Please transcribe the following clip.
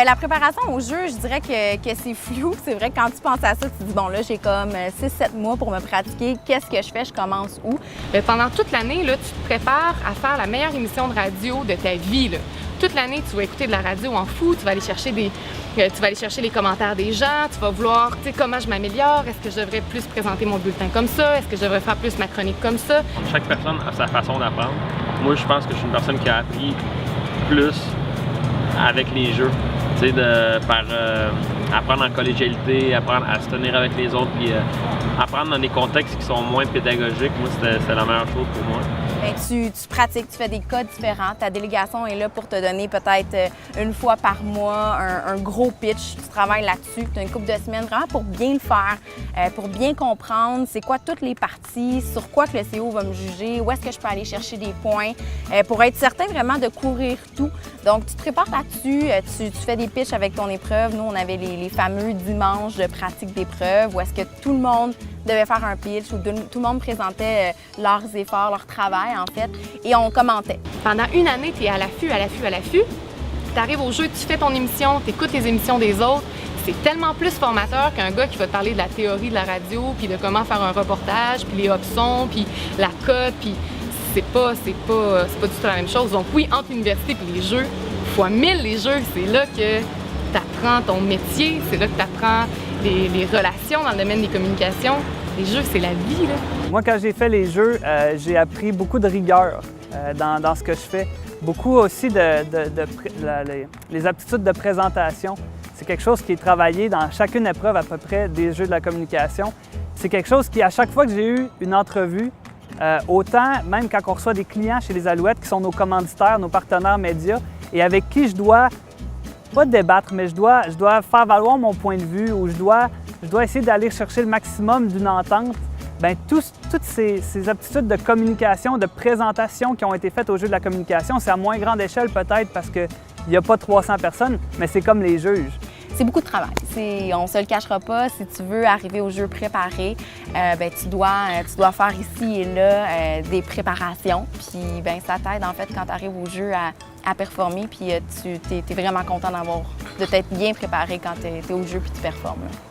bien, la préparation au jeu, je dirais que c'est flou. C'est vrai que quand tu penses à ça, tu te dis, bon, là, j'ai comme 6-7 mois pour me pratiquer. Qu'est-ce que je fais? Je commence où? Bien, pendant toute l'année, là, tu te prépares à faire la meilleure émission de radio de ta vie, là. Toute l'année, tu vas écouter de la radio en fou, tu vas aller chercher les commentaires des gens, tu vas vouloir, tu sais, comment je m'améliore, est-ce que je devrais plus présenter mon bulletin comme ça, est-ce que je devrais faire plus ma chronique comme ça. Chaque personne a sa façon d'apprendre. Moi, je pense que je suis une personne qui a appris plus avec les jeux, tu sais, apprendre en collégialité, apprendre à se tenir avec les autres, puis apprendre dans des contextes qui sont moins pédagogiques. Moi, c'est la meilleure chose pour moi. Bien, tu pratiques, tu fais des cas différents. Ta délégation est là pour te donner peut-être une fois par mois un gros pitch. Tu travailles là-dessus, tu as une couple de semaines vraiment pour bien le faire, pour bien comprendre c'est quoi toutes les parties, sur quoi que le CO va me juger, où est-ce que je peux aller chercher des points, pour être certain vraiment de courir tout. Donc, tu te prépares là-dessus, tu fais des pitchs avec ton épreuve. Nous, on avait les fameux dimanches de pratique d'épreuve où est-ce que tout le monde devait faire un pitch, où tout le monde présentait leurs efforts, leur travail, en fait, et on commentait. Pendant une année, tu es à l'affût. Tu arrives au jeu, tu fais ton émission, tu écoutes les émissions des autres. C'est tellement plus formateur qu'un gars qui va te parler de la théorie de la radio, puis de comment faire un reportage, puis les options, puis la cote, puis c'est pas du tout la même chose. Donc oui, entre l'université et les jeux, fois 1000 les jeux, c'est là que tu apprends ton métier, c'est là que tu apprends les relations dans le domaine des communications. Les jeux, c'est la vie, là. Moi, quand j'ai fait les jeux, j'ai appris beaucoup de rigueur dans ce que je fais. Beaucoup aussi les aptitudes de présentation. C'est quelque chose qui est travaillé dans chacune épreuve à peu près des jeux de la communication. C'est quelque chose qui, à chaque fois que j'ai eu une entrevue, autant même quand on reçoit des clients chez les Alouettes qui sont nos commanditaires, nos partenaires médias, et avec qui je dois, pas débattre, mais je dois faire valoir mon point de vue ou je dois essayer d'aller chercher le maximum d'une entente. Bien, toutes ces aptitudes de communication, de présentation qui ont été faites au jeu de la communication, c'est à moins grande échelle peut-être parce qu'il n'y a pas 300 personnes, mais c'est comme les juges. C'est beaucoup de travail. On ne se le cachera pas. Si tu veux arriver au jeu préparé, bien, tu dois faire ici et là des préparations. Puis bien, ça t'aide en fait quand tu arrives au jeu à performer. Puis tu es vraiment content de t'être bien préparé quand tu es au jeu puis tu performes, là.